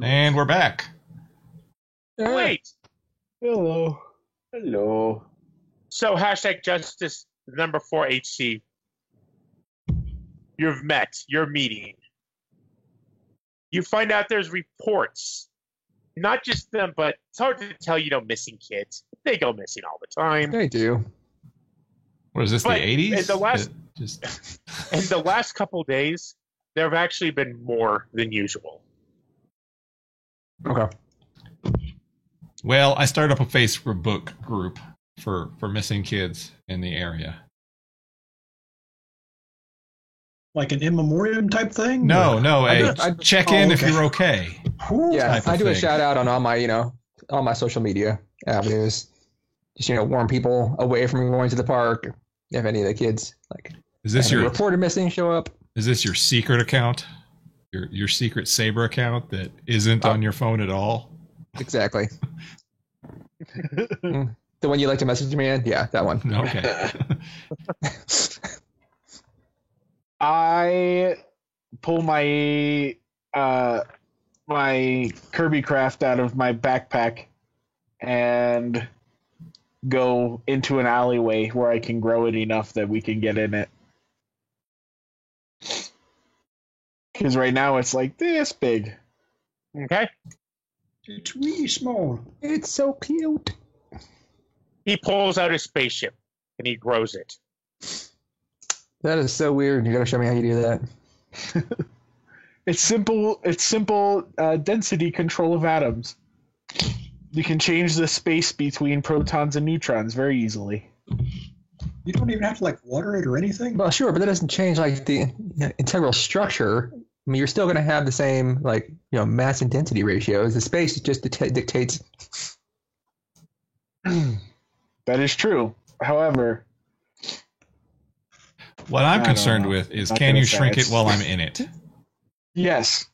And we're back. Wait. Hello. Hello. So hashtag justice number 4 HC. You're meeting. You find out there's reports. Not just them, but it's hard to tell, missing kids. They go missing all the time. They do. What is this, But the 80s? in the last- Just In the last couple days, there have actually been more than usual. Okay. Well, I started up a Facebook group for missing kids in the area. Like an in memoriam type thing? No, I hey, check in if okay. you're okay. Whew. Yeah, type of I do a thing. shout out on all my social media avenues. Just warn people away from going to the park if any of the kids Is this your reported missing show up. secret account? Your secret Saber account that isn't on your phone at all? Exactly. The one you like to message me in? Yeah, that one. Okay. I pull my my Kirby craft out of my backpack and go into an alleyway where I can grow it enough that we can get in it. Because right now it's like this big. Okay? It's really small. It's so cute. He pulls out his spaceship and he grows it. That is so weird. You gotta show me how you do that. It's simple. It's simple density control of atoms. You can change the space between protons and neutrons very easily. You don't even have to water it or anything. Well, sure, but that doesn't change the integral structure. I mean, you're still gonna have the same mass and density ratios. The space just dictates. That is true. However, What I'm I don't concerned know. with is, Not can gonna you say shrink it it's- while I'm in it? yes,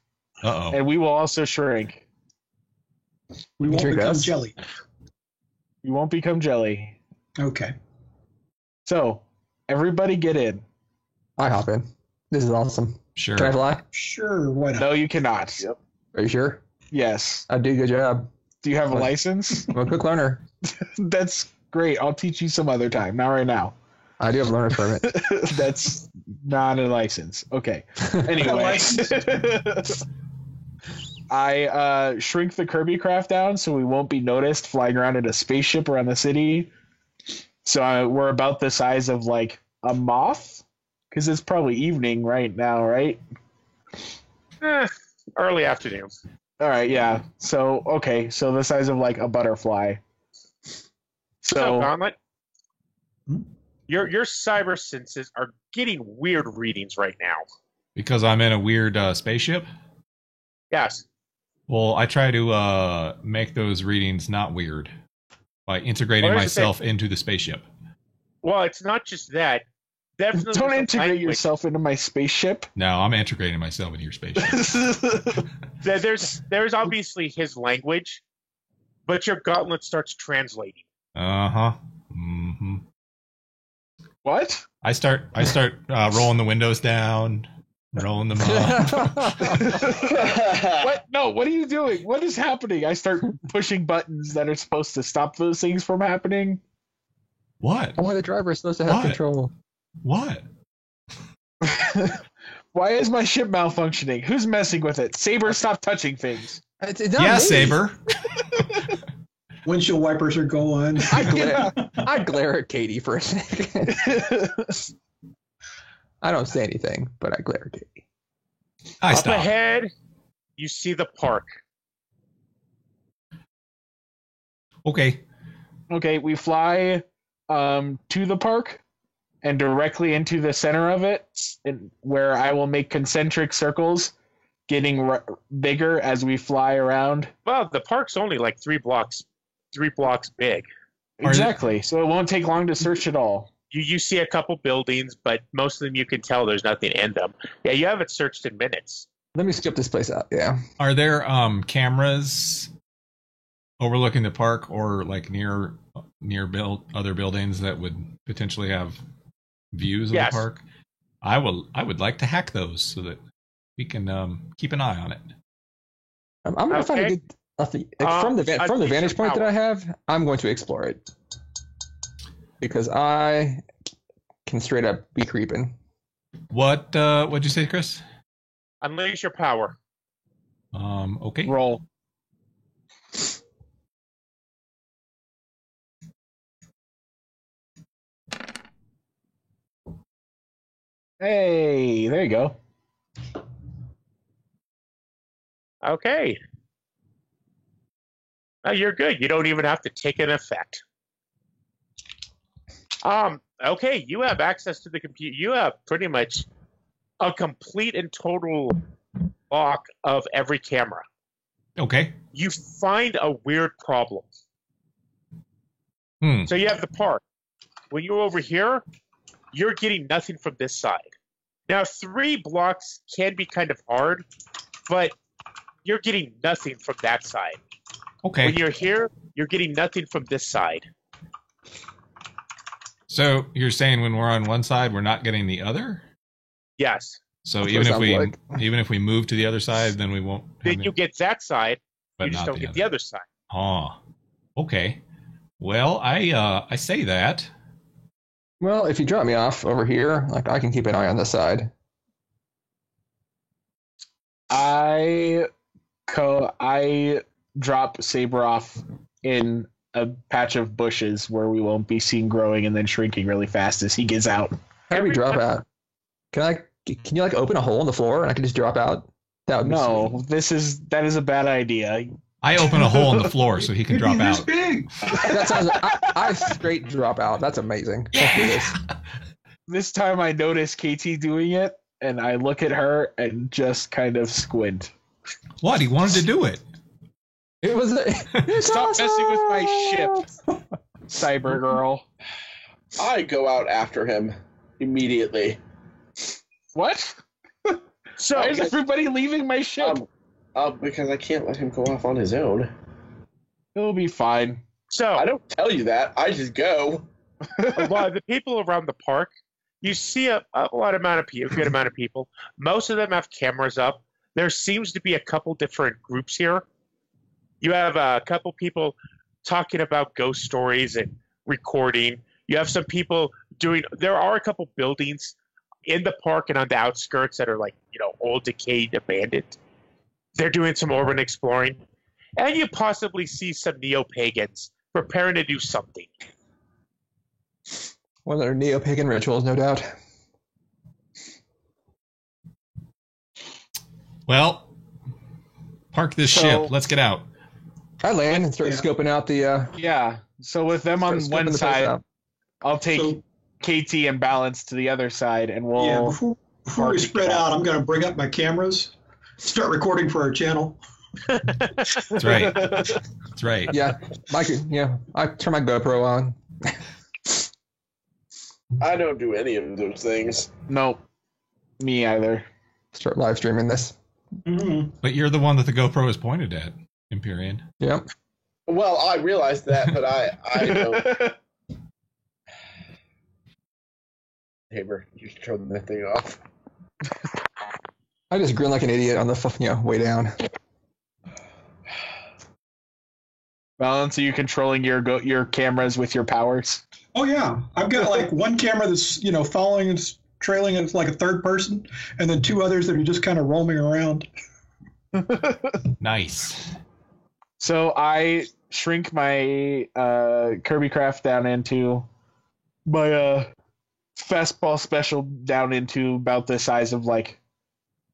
Uh-oh. and we will also shrink. We won't Drink become us. jelly. You won't become jelly. Okay. So, everybody get in. I hop in. This is awesome. Sure. Can I fly? Sure, why not? No, you cannot. Are you sure? Yes. I do a good job. Do you have a What? license? I'm a quick learner. That's great. I'll teach you some other time. Not right now. I do have a learner's permit. That's not a license. Okay. Anyway. I shrink the Kirby craft down so we won't be noticed flying around in a spaceship around the city. So we're about the size of a moth, because it's probably evening right now, right? Early afternoon. All right, yeah. So okay, so the size of a butterfly. So, So Gauntlet, Hmm? your cyber senses are getting weird readings right now. Because I'm in a weird spaceship? Yes. Well, I try to make those readings not weird by integrating Well, here's the myself into the spaceship. Well, it's not just that. Definitely don't some integrate language. yourself into my spaceship. No, I'm integrating myself into your spaceship. There's obviously his language, but your gauntlet starts translating. Uh-huh. Mm-hmm. What? I start rolling the windows down, rolling them up. What? No, what are you doing? What is happening? I start pushing buttons that are supposed to stop those things from happening. What? Only the driver is supposed to have What? control. What? Why is my ship malfunctioning? Who's messing with it? Saber, stop touching things. It's not Yeah, me. Saber. Windshield wipers are going. I glare at Katie for a second. I don't say anything, but I glare at Katie. I Up stop. ahead, you see the park. Okay. Okay, we fly to the park and directly into the center of it, and where I will make concentric circles, getting bigger as we fly around. Well, the park's only like 3 blocks big. Are Exactly. So it won't take long to search at all. You see a couple buildings, but most of them you can tell there's nothing in them. Yeah, you haven't searched in minutes. Let me scope this place out. Yeah. Are there cameras overlooking the park or near other buildings that would potentially have views of Yes. the park? I would like to hack those so that we can keep an eye on it. I'm gonna find a Okay. good from the unleash vantage your point that power. I have. I'm going to explore it because I can straight up be creeping. What'd you say, Chris? Unleash your power. Okay. Roll. Hey, there you go. Okay. You're good. You don't even have to take an effect. Okay, you have access to the computer. You have pretty much a complete and total lock of every camera. Okay. You find a weird problem. Hmm. So you have the park. When you're over here, you're getting nothing from this side. Now, 3 blocks can be kind of hard, but you're getting nothing from that side. Okay. When you're here, you're getting nothing from this side. So you're saying when we're on one side, we're not getting the other? Yes. So That's even what it if sounds even if we move to the other side, then we won't. have Then it, you get that side, but you just not don't get the other side. Oh. Okay. Well, I say that. Well, if you drop me off over here, like I can keep an eye on this side. I drop Saber off in a patch of bushes where we won't be seen growing and then shrinking really fast as he gets out. How do we drop out? Can you like open a hole in the floor and I can just drop out? That would be No, sweet. that is a bad idea. I open a hole in the floor so he can drop This out. big. That sounds. I straight drop out. That's amazing. Let's do this. This time I notice KT doing it and I look at her and just kind of squint. What? He wanted to do it. It was. It's Stop awesome! messing with my ship, Cyber Girl. I go out after him immediately. What? So, Why is everybody leaving my ship? Because I can't let him go off on his own. It'll be fine. so I don't tell you that. I just go. a lot of the people around the park, you see a good amount of people. Most of them have cameras up. There seems to be a couple different groups here. You have a couple people talking about ghost stories and recording. You have some people there are a couple buildings in the park and on the outskirts that are like, old, decayed, abandoned. They're doing some urban exploring. And you possibly see some neo-pagans preparing to do something. One of their neo-pagan rituals, no doubt. Well, park this So- ship. Let's get out. I land and start scoping out the. Yeah. So with them on start scoping one the place side, out. I'll take So, KT and Balance to the other side, and we'll. yeah, before we Park spread it out, I'm going to bring up my cameras, start recording for our channel. That's right. That's right. Yeah, I turn my GoPro on. I don't do any of those things. Nope. Me either. Start live streaming this. Mm-hmm. But you're the one that the GoPro is pointed at, Empyrean. Yep. Well, I realize that, but I don't. Haber, you should turn that thing off. I just grin like an idiot on the way down. Balance, are you controlling your cameras with your powers? Oh yeah, I've got like one camera that's following and trailing as like a third person, and then 2 others that are just kind of roaming around. Nice. So I shrink my Kirby Craft down into my fastball special down into about the size of like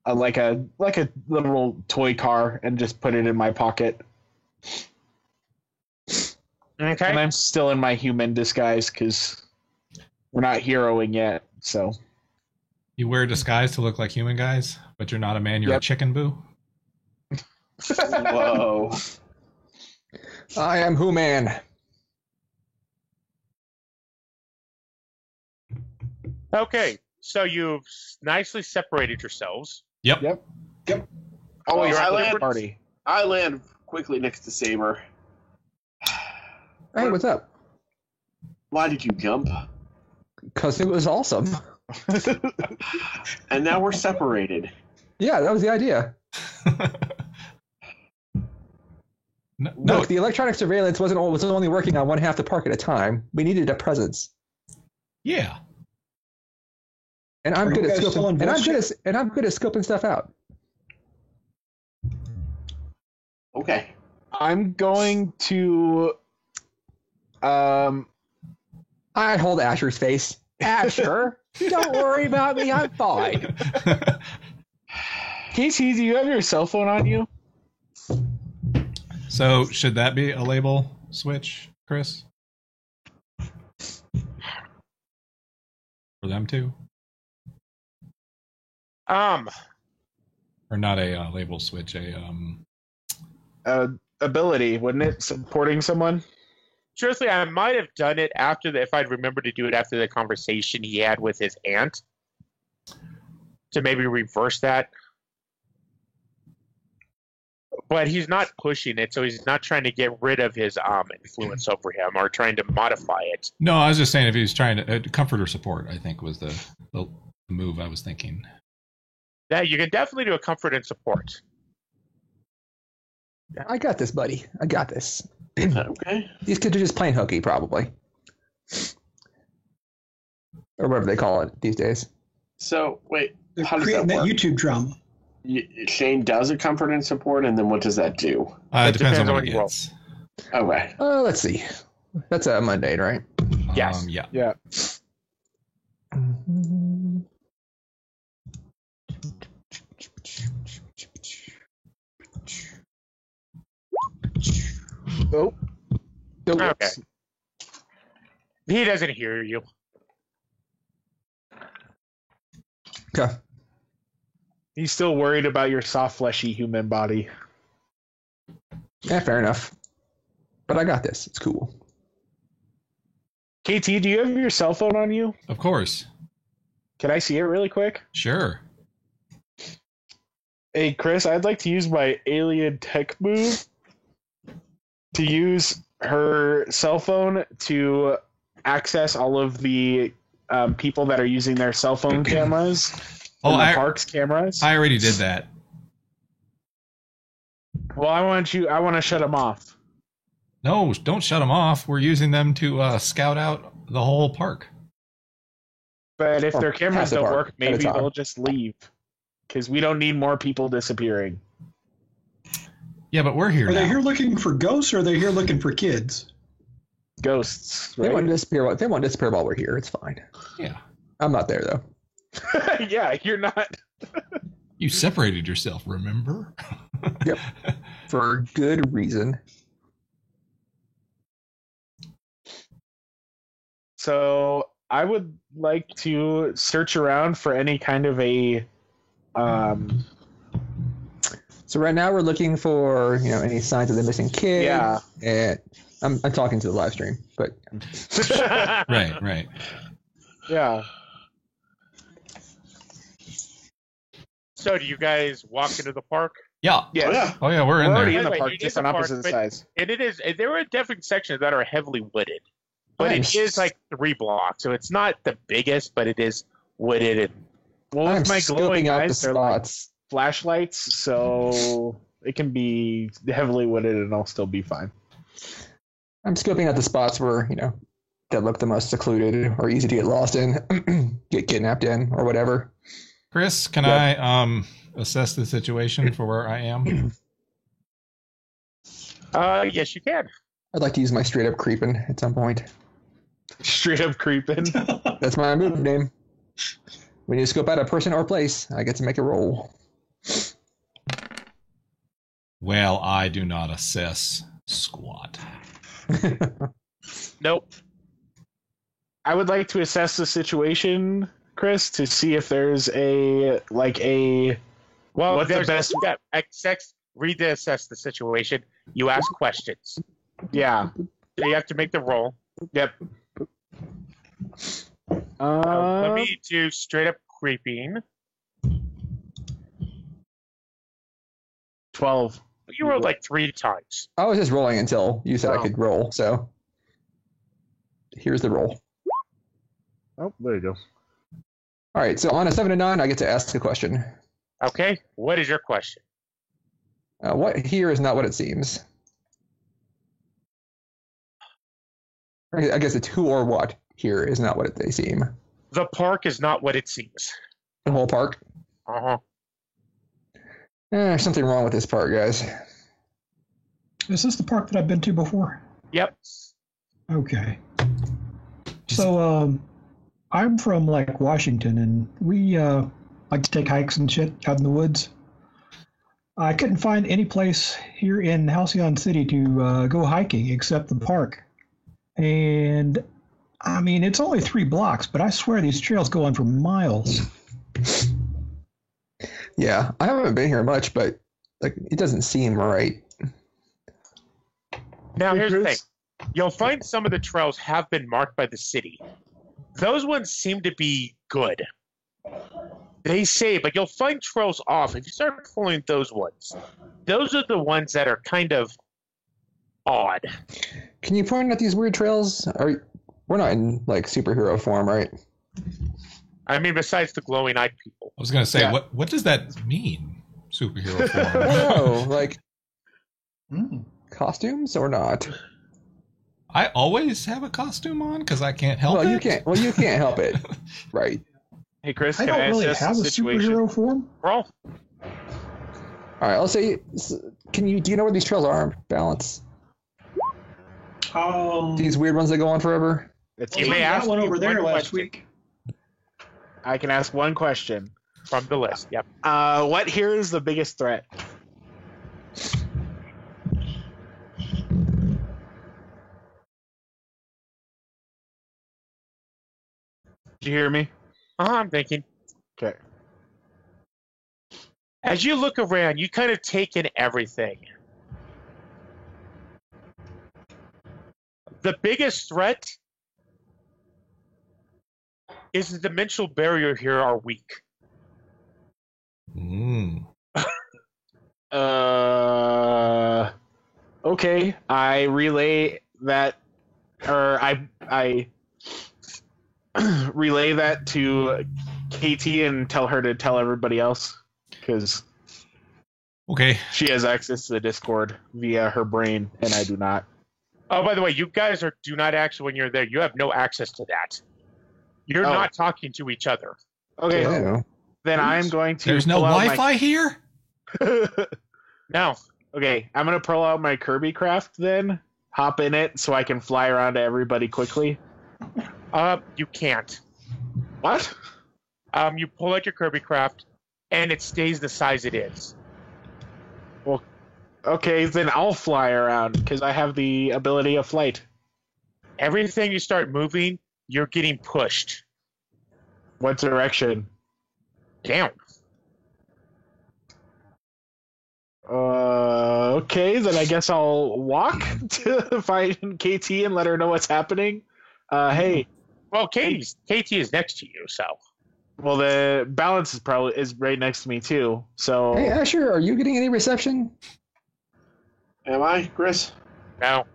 a little toy car and just put it in my pocket. Okay. And I'm still in my human disguise because we're not heroing yet. So You wear a disguise to look like human guys, but you're not a man, you're a Yep. chicken boo? Whoa. I am Who Man. Okay, so you've nicely separated yourselves. Yep. Oh, You're I at land, liberty. party. I land quickly next to Saber. Hey, what's up? Why did you jump? Because it was awesome. And now we're separated. Yeah, that was the idea. No, Look, the electronic surveillance was only working on one half the park at a time. We needed a presence. yeah. And I'm Are good you at guys still scoping. in voice And I'm good at scoping stuff out. Okay. I'm going to. I hold Asher's face. Asher, don't worry about me. I'm fine. Casey, do you have your cell phone on you? So should that be a label switch, Chris? For them too? Or not a label switch, Ability, wouldn't it? Supporting someone? Truthfully, I might have done it if I'd remembered to do it after the conversation he had with his aunt. To maybe reverse that. But he's not pushing it, so he's not trying to get rid of his influence over him or trying to modify it. No, I was just saying if he was trying to comfort or support, I think was the move I was thinking. That you can definitely do a comfort and support. I got this, buddy. I got this. Okay. These kids are just playing hooky, probably. Or whatever they call it these days. So wait, They're how does creating that that work? YouTube drama. Shane does a comfort and support, and then what does that do? It depends on on what he you roll. gets. Okay. Let's see. That's a mundane, right? Yes. Yeah. Yeah. Oh. Okay. He doesn't hear you. Okay. He's still worried about your soft, fleshy human body. Yeah, fair enough. But I got this. It's cool. KT, do you have your cell phone on you? Of course. Can I see it really quick? Sure. Hey, Chris, I'd like to use my alien tech move to use her cell phone to access all of the people that are using their cell phone cameras. Oh, the park's cameras. I already did that. Well, I want to shut them off. No, don't shut them off. We're using them to scout out the whole park. But if Or their cameras passive don't arc work, at a maybe time. they'll just leave. Because we don't need more people disappearing. Yeah, but we're here Are now. they here looking for ghosts or are they here looking for kids? Ghosts, They right? won't disappear. They won't disappear while we're here. It's fine. Yeah. I'm not there though. Yeah, you're not. You separated yourself, remember? Yep. For good reason. So I would like to search around for any kind of a So right now we're looking for any signs of the missing kid. Yeah. And I'm talking to the live stream, but Right. yeah. So do you guys walk into the park? Yeah. Yes. Oh, yeah. Oh, yeah, we're in We're already there. in the Wait, park, you just did on the park, opposite but- sides. And there are different sections that are heavily wooded. But I'm it is like 3 blocks, so it's not the biggest, but it is wooded. And Well, I'm with my glowing scoping out the eyes, they're like spots. flashlights, so it can be heavily wooded and I'll still be fine. I'm scoping out the spots where that look the most secluded or easy to get lost in, get kidnapped in, or whatever. Chris, can Yep. I assess the situation for where I am? yes, you can. I'd like to use my straight up creeping at some point. Straight up creeping. That's my move name. When you scope out a person or place, I get to make a roll. Well, I do not assess squat. Nope. I would like to assess the situation, Chris, to see if there's a Well, What's the there's best- read to assess the situation. You ask questions. yeah. So you have to make the roll. Yep. Let me do straight up creeping. 12. You rolled like 3 times. I was just rolling until you said I Oh. could roll, so here's the roll. Oh, there you go. All right, so on a 7 to 9, I get to ask a question. Okay. What is your question? What here is not what it seems. I guess it's who or what here is not what they seem. The park is not what it seems. The whole park? Uh-huh. There's something wrong with this park, guys. Is this the park that I've been to before? Yep. Okay. So, I'm from like Washington, and we like to take hikes and shit out in the woods. I couldn't find any place here in Halcyon City to go hiking except the park. And I mean, it's only 3 blocks, but I swear these trails go on for miles. Yeah, I haven't been here much, but like it doesn't seem right. Now, here's the thing. Chris? You'll find some of the trails have been marked by the city. Those ones seem to be good. They say, but you'll find trails off. If you start following those ones, those are the ones that are kind of odd. Can you point out these weird trails? We're not in like superhero form, right? I mean, besides the glowing-eyed people. I was going to say, Yeah. what does that mean? Superhero form. No, like Mm. costumes or not? I always have a costume on because I can't help Well, it. you can't. Well, you can't help it, right? Hey, Chris, I can don't I really assess have the a situation? superhero form. Bro, All right, I'll say. Do you know where these trails are? Balance. These weird ones that go on forever. It's You Well, may that ask one me over there one last question. week. I can ask one question. from the list. Yep. What here is the biggest threat? Did you hear me? I'm thinking. Okay. As you look around, you kind of take in everything. The biggest threat is the dimensional barrier here are weak. Mm. Okay. I relay that, or I relay that to KT and tell her to tell everybody else because Okay. she has access to the Discord via her brain, and I do not. Oh, by the way, you guys do not actually, when you're there, you have no access to that. You're Oh. not talking to each other. Okay, Oh. then I'm going to. There's no pull out Wi-Fi here? No. Okay, I'm gonna pull out my Kirby craft then, hop in it so I can fly around to everybody quickly. You can't. What? You pull out your Kirby craft, and it stays the size it is. Okay, then I'll fly around because I have the ability of flight. Everything you start moving, you're getting pushed What direction? down. Okay, then I guess I'll walk to find KT and let her know what's happening. Hey, Well, KT is next to you, so. well the balance is right next to me too. So Hey, Asher, are you getting any reception? Am I, Chris? No.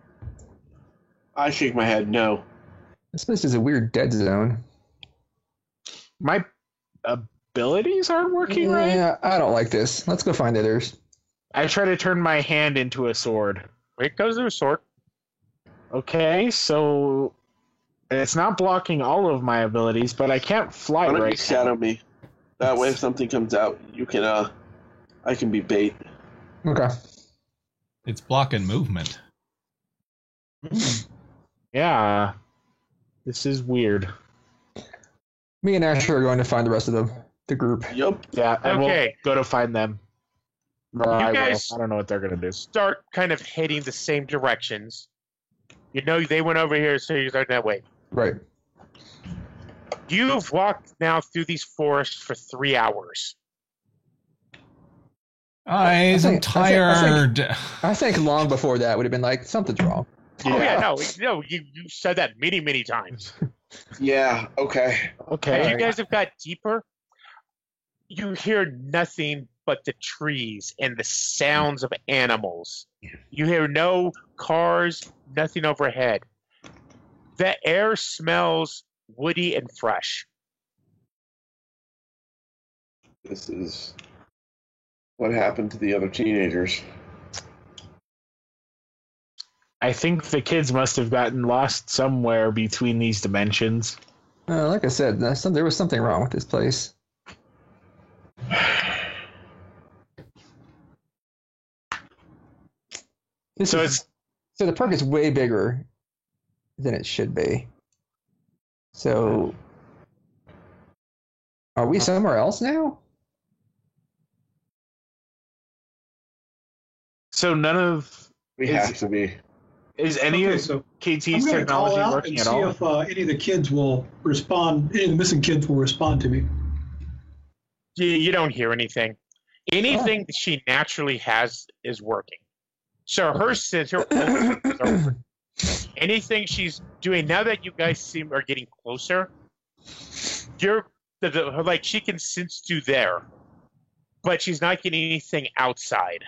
I shake my head. No. This place is a weird dead zone. my abilities aren't working right. Yeah, I don't like this. Let's go find others. I try to turn my hand into a sword. It goes to a sword. Okay, so it's not blocking all of my abilities, but I can't fly Why don't you right shadow now. me? That way, if something comes out, you can. I can be bait. Okay. It's blocking movement. Yeah, this is weird. Me and Asher are going to find the rest of the group. Yup. Yeah, and Okay. we'll go to find them. Or You I will. guys- I don't know what they're gonna do. Start kind of heading the same directions. You know they went over here, so you start that way. Right. You've walked now through these forests for 3 hours. Eyes, I'm I think- tired. I think long before that would have been like, something's wrong. Oh yeah, no, you said that many, many times. Yeah. Okay. Okay. As you guys have got deeper, you hear nothing but the trees and the sounds of animals. You hear no cars, nothing overhead. The air smells woody and fresh. This is what happened to the other teenagers. I think the kids must have gotten lost somewhere between these dimensions. Like I said, there was something wrong with this place. So the park is way bigger than it should be. So, are we somewhere else now? So none of We have to be. is any of so KT's I'm going to technology call out working and at see all? if any of the kids will respond. Any of the missing kids will respond to me. You don't hear anything. Anything that she naturally has is working. So her sensor, anything she's doing now that you guys are getting closer, like she can sense you there, but she's not getting anything outside.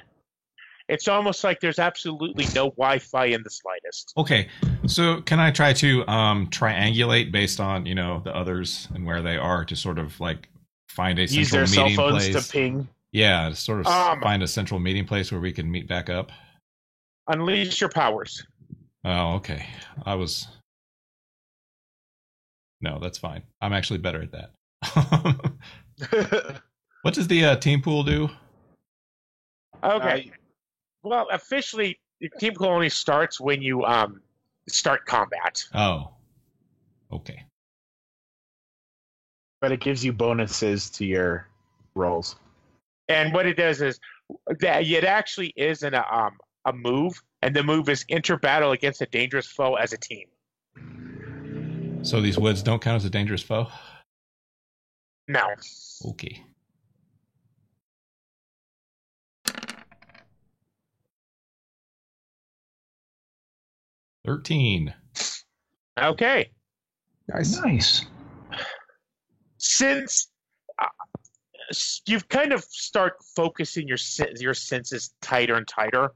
It's almost like there's absolutely no Wi-Fi in the slightest. Okay, so can I try to triangulate based on the others and where they are to sort of like find a Use central their cell meeting phones place? to ping. Yeah, to sort of find a central meeting place where we can meet back up. Unleash your powers. Oh, okay. No, that's fine. I'm actually better at that. What does the team pool do? Okay. Well, officially, the team pool only starts when you start combat. Oh, okay. But it gives you bonuses to your rolls. And what it does is that it actually is a move, and the move is enter battle against a dangerous foe as a team. So these woods don't count as a dangerous foe? No. Okay. $13. Okay. Nice. Since you've kind of start focusing your senses tighter and tighter,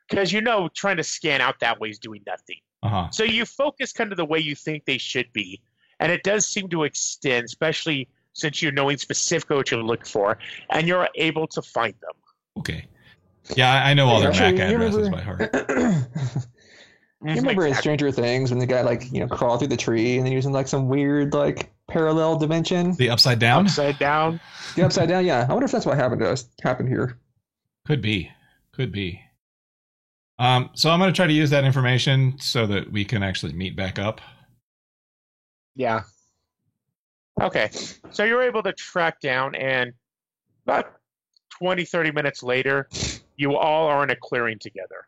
because trying to scan out that way is doing nothing. Uh-huh. So you focus kind of the way you think they should be, and it does seem to extend, especially since you're knowing specifically what you're looking for, and you're able to find them. Okay. Yeah, I know all their Actually, MAC you addresses remember- by heart. You remember in Stranger Things when the guy crawled through the tree and then he was in some weird parallel dimension? The upside down? Upside down. The upside down, yeah. I wonder if that's what happened to us. Happened here. Could be. So I'm going to try to use that information so that we can actually meet back up. Yeah. Okay. So you're able to track down, and about 20, 30 minutes later, you all are in a clearing together.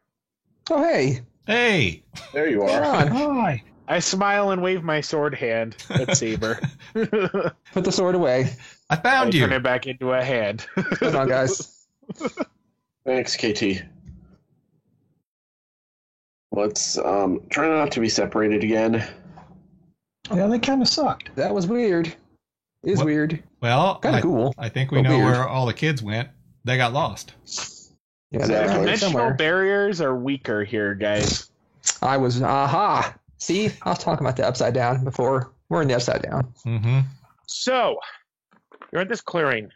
Oh, hey. Hey! There you Come are. on. Hi. I smile and wave my sword hand at Saber. Put the sword away. I found I you! turn it back into a hand. Come on, guys. Thanks, KT. Let's try not to be separated again. Yeah, they kind of sucked. That was weird. It is What? weird. Well, Kind of cool. I think we But know weird. where all the kids went. They got lost. Yeah, Exactly. they're around here Dimensional somewhere. barriers are weaker here, guys. I was, aha. See, I was talking about the upside down before. We're in the upside down. Mm-hmm. So you're in this clearing.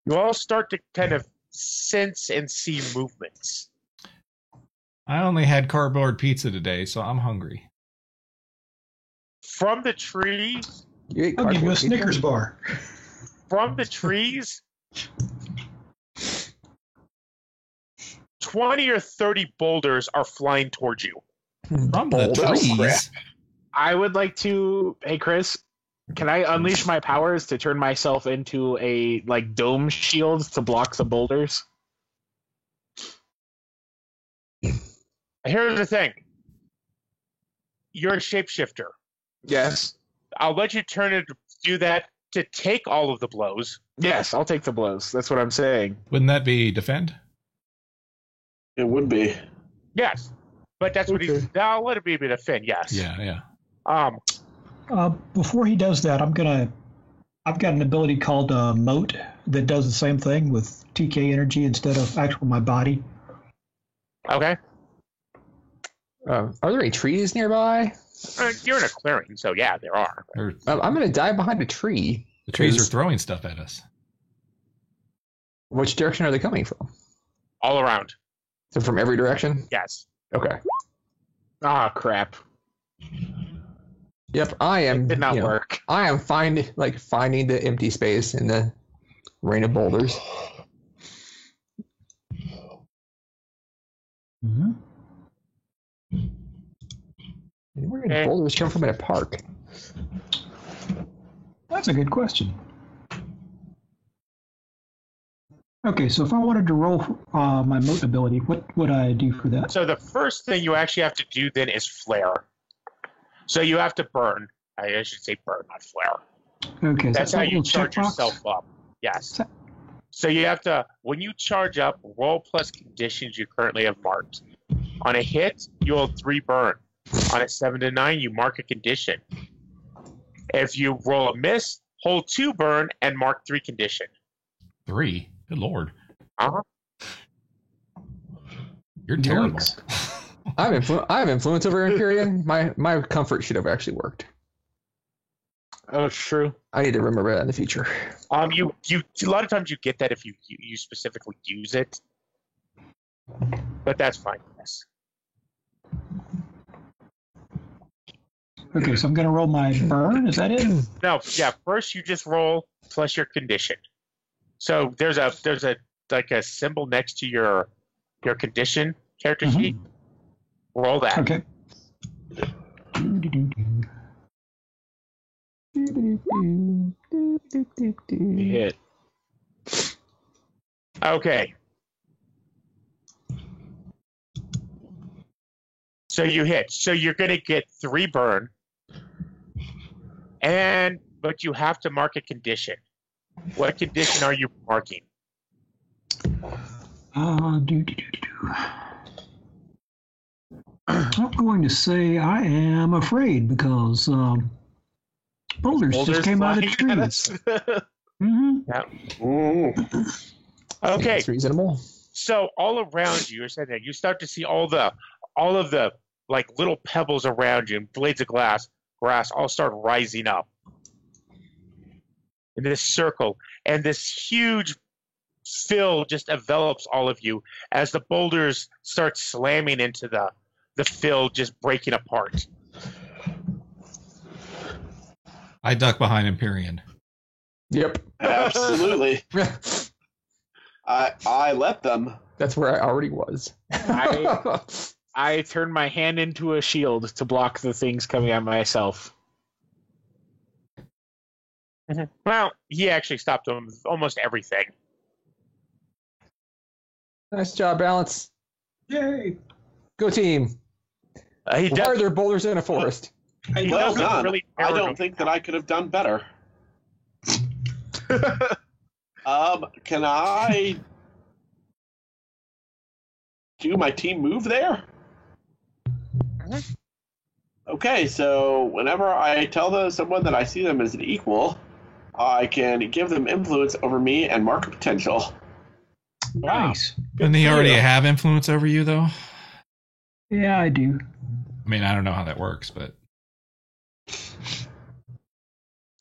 You all start to kind of sense and see movements. I only had cardboard pizza today, so I'm hungry. From the trees, You ate I'll give you a cardboard pizza? Snickers bar. from the trees, 20 or 30 boulders are flying towards you. From the Boulders? trees. I would like to. Hey, Chris, can I unleash my powers to turn myself into a dome shield to block the boulders? Here's the thing. You're a shapeshifter. Yes. I'll let you do that to take all of the blows. Yes, I'll take the blows. That's what I'm saying. Wouldn't that be defend? It would be. Yes. But that's what he's... I'll let it be a bit of fin, yes. Yeah. Before he does that, I've got an ability called Moat that does the same thing with TK energy instead of actual my body. Okay. Are there any trees nearby? You're in a clearing, so yeah, there are. I'm going to dive behind a tree. The trees are throwing stuff at us. Which direction are they coming from? All around. So from every direction? Yes. Okay. Ah, crap. Yep, I am. Did not work. I am finding the empty space in the rain of boulders. Mm-hmm. Where did boulders come from in a park? That's a good question. Okay, so if I wanted to roll my moat ability, what would I do for that? So the first thing you actually have to do then is flare. So you have to burn. I should say burn, not flare. Okay, That's so how that you little charge checkbox? yourself up. Yes. So you have to, when you charge up, roll plus conditions you currently have marked. On a hit, you hold 3 burn. On a 7 to 9, you mark a condition. If you roll a miss, hold 2 burn and mark 3 condition. 3? Good lord. Uh-huh. You're terrible. I have influence over Empyrean. My comfort should have actually worked. Oh, it's true. I need to remember that in the future. You a lot of times you get that if you specifically use it. But that's fine, yes. Okay, so I'm going to roll my burn. Is that it? No, yeah, first you just roll plus your condition. So there's a like a symbol next to your condition character sheet. Roll that. Okay. Hit. Okay. So you hit. So you're going to get 3 burn. But you have to mark a condition. What condition are you marking? I'm going to say I am afraid because boulders just came out of the trees. Okay. That's reasonable. So all around you, you're saying that you start to see all of the like little pebbles around you and blades of grass all start rising up in this circle, and this huge fill just envelops all of you as the boulders start slamming into the fill, just breaking apart. I duck behind Empyrean. Yep. Absolutely. I let them. That's where I already was. I turned my hand into a shield to block the things coming at myself. Well, he actually stopped almost everything. Nice job, Balance. Yay! Go team. He Why does. are there boulders in a forest? He Well doesn't done. really I tear don't them. think that I could have done better. Can I do my team move there? Okay, so whenever I tell someone that I see them as an equal, I can give them influence over me and mark a potential. Nice. Didn't he already have influence over you, though? Yeah, I do. I mean, I don't know how that works, but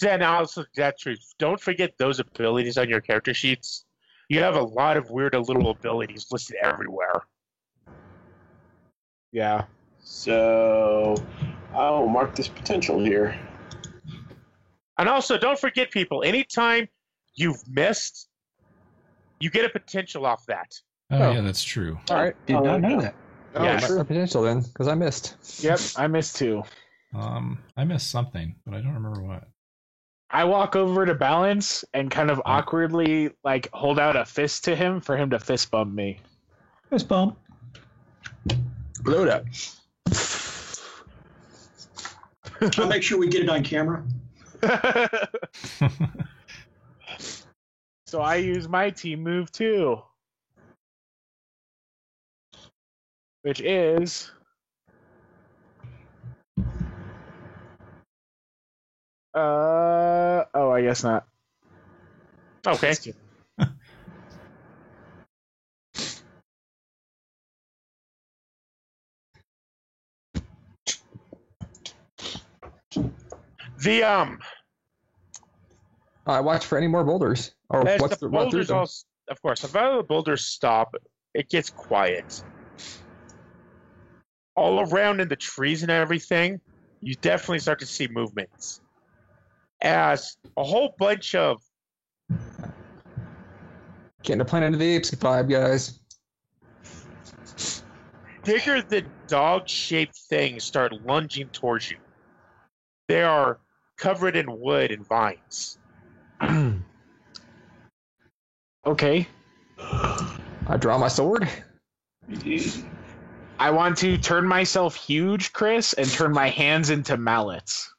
Then also, that's true. Don't forget those abilities on your character sheets. You have a lot of weird little abilities listed everywhere. Yeah. So I'll mark this potential here. And also, don't forget, people, anytime you've missed, you get a potential off that. yeah, that's true. All right. Did not know that. Oh, Yeah. Sure, potential then, because I missed. Yep, I missed 2. I missed something, but I don't remember what. I walk over to Balance and kind of awkwardly like hold out a fist to him for him to fist bump me. Fist bump. Load up. I'll make sure we get it on camera. So I use my team move too, which is I guess not. Okay. The I watch for any more boulders. Or as what's the the run through boulders them? all, of course, if all the boulders stop, it gets quiet. all around in the trees and everything, you definitely start to see movements. As a whole bunch of Getting a Planet of the Apes vibe, guys. bigger than dog-shaped things start lunging towards you. They are covered in wood and vines. Okay. I draw my sword. I want to turn myself huge, Chris, and turn my hands into mallets.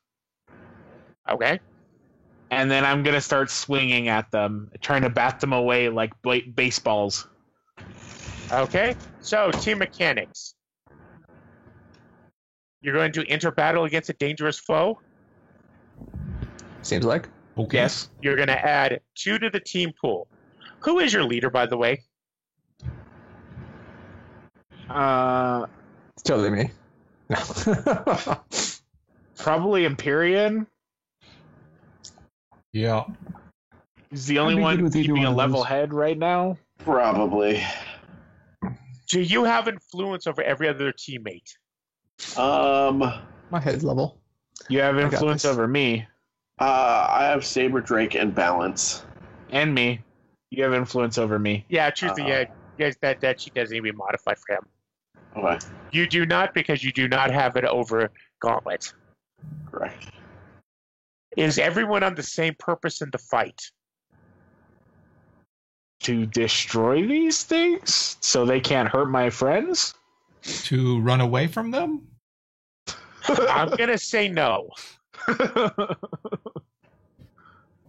Okay? And then I'm going to start swinging at them, trying to bat them away like baseballs. Okay? So, team mechanics. You're going to enter battle against a dangerous foe. Seems like. Okay. Yes. You're going to add 2 to the team pool. Who is your leader, by the way? It's totally me. No. Probably Empyrean. Yeah. He's the only I'd be one good with either keeping one a of level those. head right now. Probably. Do you have influence over every other teammate? My head's level. You have got influence this. over me I have Saber Drake and Balance. and me. You have influence over me. Yeah, choose the yes, that she doesn't even be modified for him. Okay, You do not, because you do not have it over Gauntlet. correct. Is everyone on the same purpose in the fight? To destroy these things so they can't hurt my friends? To run away from them? I'm gonna say no.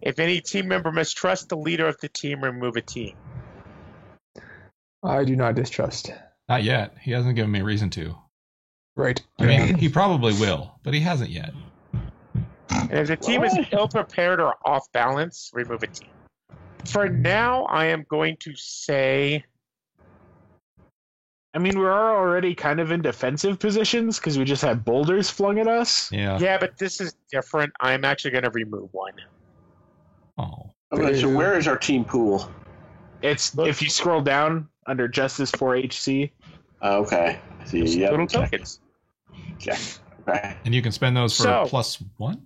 If any team member mistrusts the leader of the team, remove a team. I do not distrust. Not yet. He hasn't given me a reason to. Right. I mean, he probably will, but he hasn't yet. And if the team is ill-prepared or off balance, remove a team. For now, I am going to say... I mean, we're already kind of in defensive positions because we just had boulders flung at us. Yeah. Yeah, but this is different. I'm actually going to remove one. Oh. Okay, so where is our team pool? It's if you scroll down under Justice 4HC. Okay, I see. Just Yep. little tokens. Check. Okay. And you can spend those for So- +1?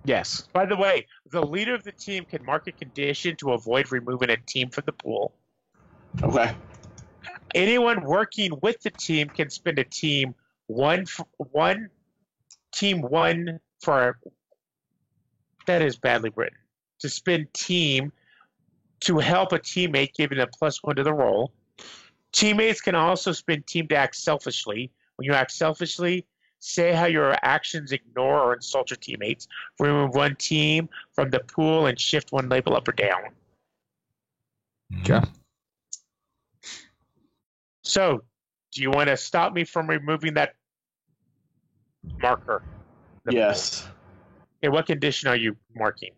Yes. By the way, the leader of the team can mark a condition to avoid removing a team from the pool. Okay. Anyone working with the team can spend a team one for that is badly written. To spend team to help a teammate, giving a +1 to the roll. Teammates can also spend team to act selfishly. When you act selfishly, say how your actions ignore or insult your teammates. Remove one team from the pool and shift one label up or down. Okay. So, do you want to stop me from removing that marker? Yes. Okay, what condition are you marking?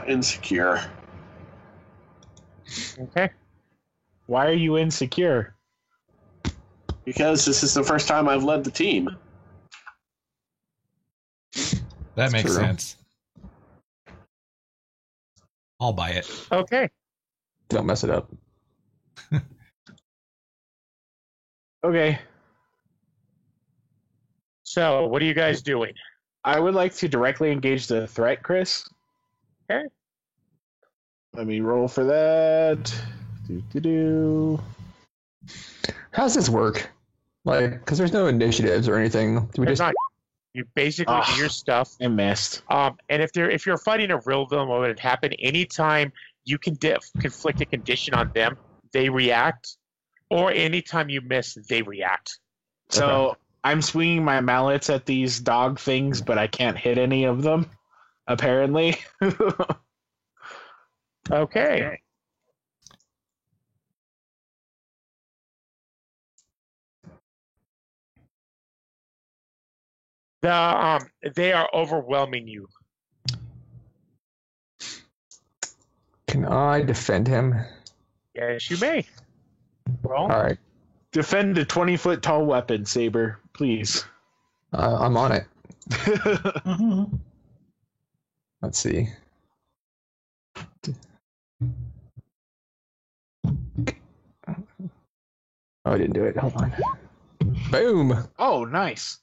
Insecure. Okay. Why are you insecure? Because this is the first time I've led the team. That makes true. sense. I'll buy it. Okay. Don't mess it up. Okay. So, what are you guys doing? I would like to directly engage the threat, Chris. Okay. Let me roll for that. Do. How does this work? Like, because there's no initiatives or anything. Do we There's just? not. You basically do your stuff. I missed. And if you're fighting a real villain, what would happen? Anytime you can conflict a condition on them, they react. Or anytime you miss, they react. So I'm swinging my mallets at these dog things, but I can't hit any of them, apparently. Okay. They are overwhelming you. Can I defend him? Yes, you may. Well, All right. Defend a 20-foot tall weapon, Saber, please. I'm on it. Mhm. Let's see. Oh, I didn't do it. Hold on. Boom. Oh, nice.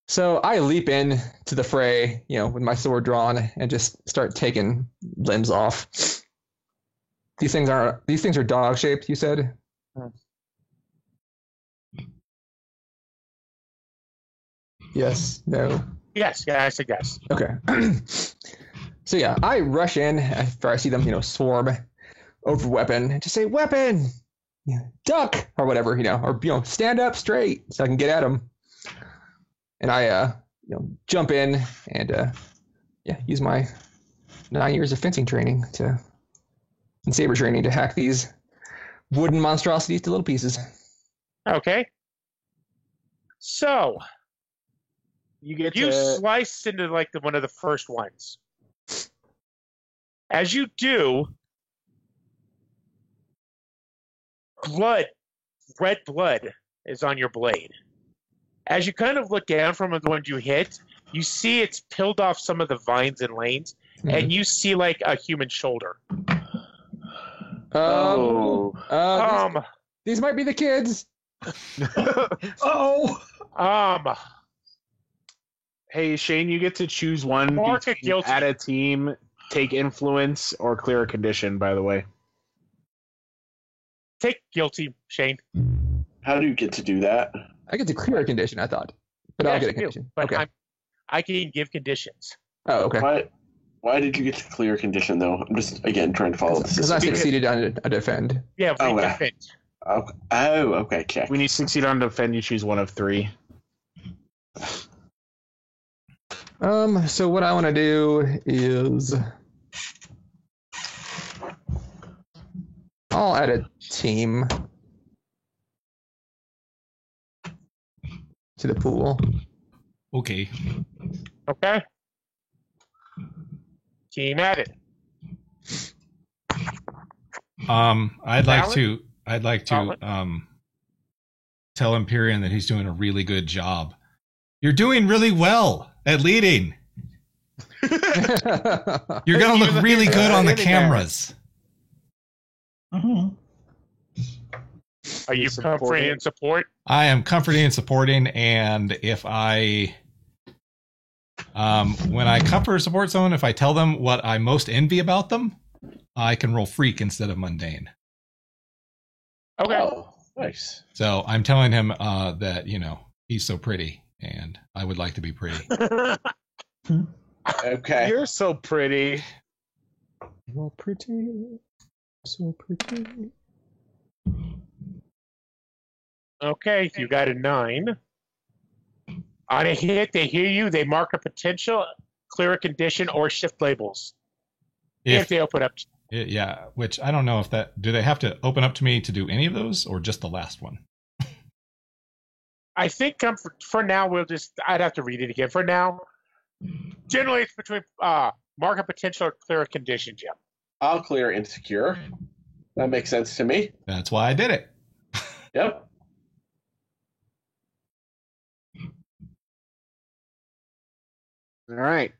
So I leap in to the fray, with my sword drawn, and just start taking limbs off. These things are dog shaped, you said? Yes, no. Yes, I said yes. Okay. So yeah, I rush in after I see them, swarm over weapon, and just say, "Weapon, duck," or whatever, or stand up straight so I can get at them. And I, jump in and use my 9 years of fencing training and saber training to hack these wooden monstrosities to little pieces. Okay. So You slice into like one of the first ones. As you do, red blood is on your blade. As you kind of look down from the ones you hit, you see it's peeled off some of the vines and lanes, and you see like a human shoulder. These might be the kids. Hey, Shane, you get to choose one add a team, take influence, or clear a condition, by the way. Take guilty, Shane. How do you get to do that? I get to clear a condition, I thought. But I'll get a condition. But okay. I can give conditions. Oh, okay. Why did you get to clear a condition, though? I'm just, again, trying to follow the system. Because I succeeded on a defend. Yeah, defend. Okay, check. When you succeed on defend, you choose one of three. So what I want to do is I'll add a team to the pool. Okay. Okay. Team added. I'd like to tell Empyrean that he's doing a really good job. You're doing really well at leading. You're going to look really good on the cameras. Mm-hmm. Are you comforting and support? I am comforting and supporting, and if I when I comfort or support someone, if I tell them what I most envy about them, I can roll freak instead of mundane. Okay. Oh, nice. So I'm telling him that, he's so pretty, and I would like to be pretty. Okay. You're so pretty. You're pretty. So pretty. Okay, you got a 9. On a hit, they hear you, they mark a potential, clear a condition, or shift labels. If they open up. Yeah, which I don't know if do they have to open up to me to do any of those, or just the last one? I think for now, I'd have to read it again. For now, generally it's between mark a potential or clear a condition, Jim. I'll clear insecure. That makes sense to me. That's why I did it. Yep. All right.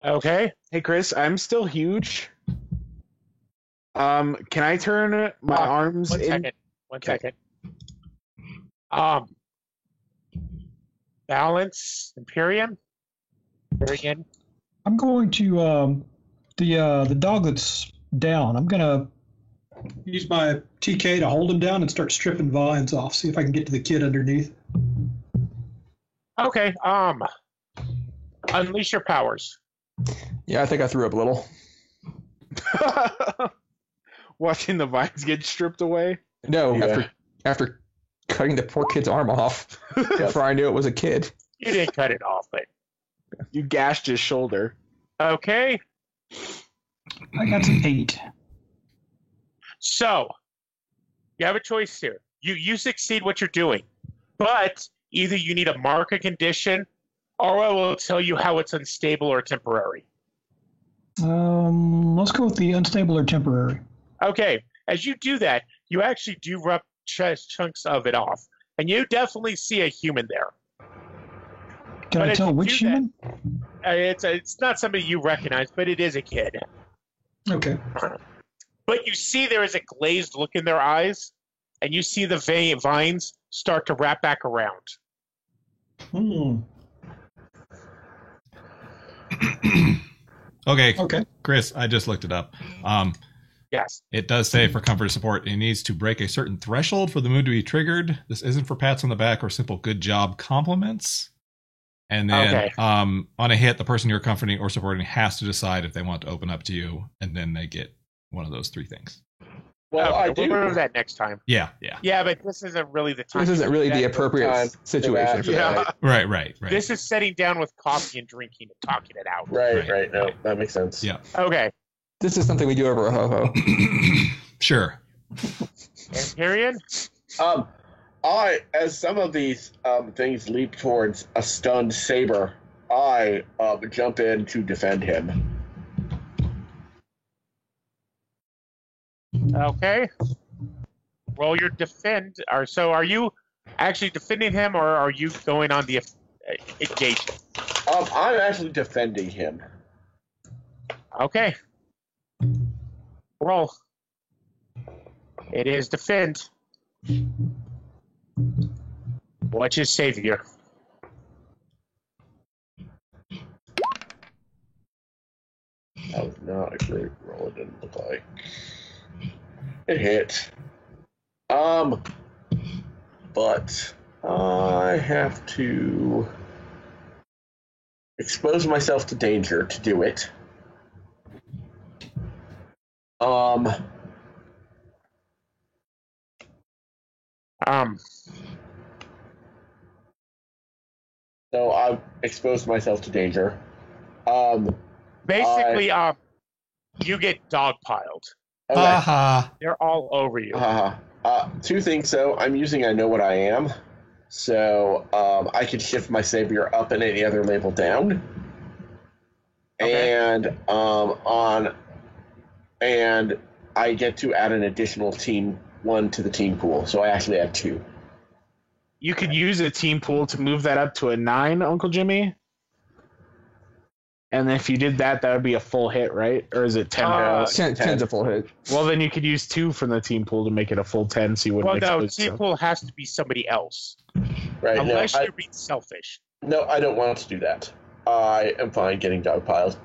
Okay. Hey, Chris, I'm still huge. Can I turn my arms in? One second. Balance, Imperium. There again. I'm going to the dog that's down. I'm gonna use my TK to hold him down and start stripping vines off. See if I can get to the kid underneath. Okay. Unleash your powers. Yeah, I think I threw up a little. Watching the vines get stripped away. No, Yeah. after cutting the poor kid's arm off before I knew it was a kid. You didn't cut it off, but You gashed his shoulder. okay. I got an 8. So you have a choice here. You succeed what you're doing, but either you need to mark a condition, or I will tell you how it's unstable or temporary. Let's go with the unstable or temporary. Okay. As you do that, you actually do rub chunks of it off. and you definitely see a human there. Can But I if tell you which do that- human? It's not somebody you recognize, but it is a kid. Okay. But you see there is a glazed look in their eyes, and you see the vines start to wrap back around. Okay, Okay. Chris, I just looked it up. Yes. It does say for comfort support, it needs to break a certain threshold for the mood to be triggered. This isn't for pats on the back or simple good job compliments. And then Okay. on a hit, the person you're comforting or supporting has to decide if they want to open up to you, and then they get one of those three things. Well, I We'll do. remember that next time. Yeah. Yeah, but this isn't really the time. This isn't really the appropriate time. situation for Yeah. that. Right. This is sitting down with coffee and drinking and talking it out. Right. No, that makes sense. Yeah. Okay. This is something we do over a ho-ho. Sure. Empyrean? As some of these things leap towards a stunned Saber, I jump in to defend him. Okay. Roll your defend. Are you actually defending him, or are you going on the engagement? I'm actually defending him. Okay. Roll. It is defend. What's his savior? That was not a great roll. It didn't look like. It hit. But I have to expose myself to danger to do it. So I exposed myself to danger. Basically, you get dogpiled. Okay. Haha. They're all over you. Two things, though. I'm using I know what I am. So I can shift my savior up and any other label down. Okay. And I get to add an additional team 1 to the team pool. So I actually have 2. You could use a team pool to move that up to a 9, Uncle Jimmy. And if you did that, that would be a full hit, right? Or is it 10? 10's a full hit. Well, then you could use 2 from the team pool to make it a full 10, so you Well, wouldn't no, expose team yourself. pool has to be somebody else. Right? Unless No, you're being selfish. No, I don't want to do that. I am fine getting dogpiled.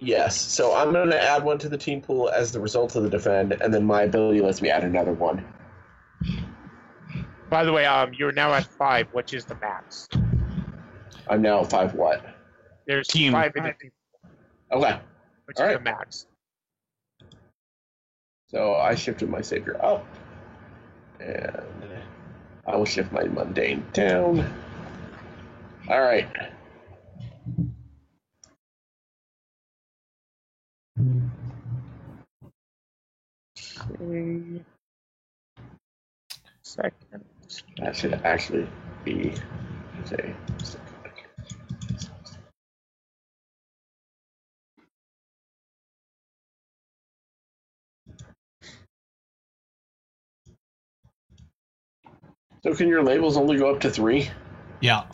Yes, so I'm going to add 1 to the team pool as the result of the defend, and then my ability lets me add another 1. By the way, you're now at 5, which is the max. I'm now 5 what? There's Team. 5 in the team, Okay, which All is right. the max. so I shifted my savior up, and I will shift my mundane down. All right. Okay. Second. That should actually be say. So can your labels only go up to 3? Yeah.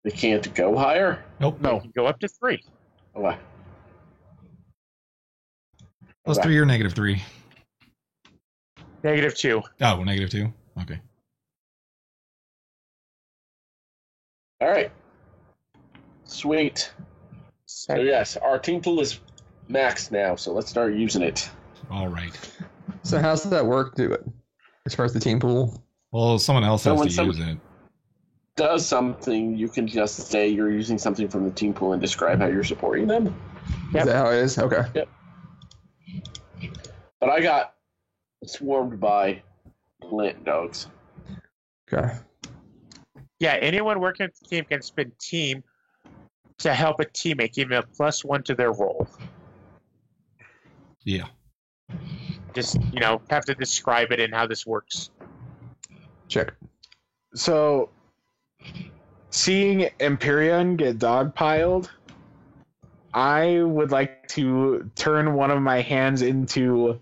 They can't go higher? Nope. You can go up to 3. Okay. Plus Okay. 3 or negative 3. -2. Oh, negative 2. Okay. All right. Sweet. So Second. yes, our team pool is maxed now, so let's start using it. All right. So how's that work? Do it as far as the team pool. Well, someone else So has when to some- use it. Does something, you can just say you're using something from the team pool and describe how you're supporting them. Yep. Is that how it is? Okay. But I got swarmed by plant dogs. Okay. Yeah, anyone working at the team can spend team to help a teammate, give them a +1 to their roll. Yeah. Just, have to describe it and how this works. Check. So, seeing Empyrean get dogpiled, I would like to turn one of my hands into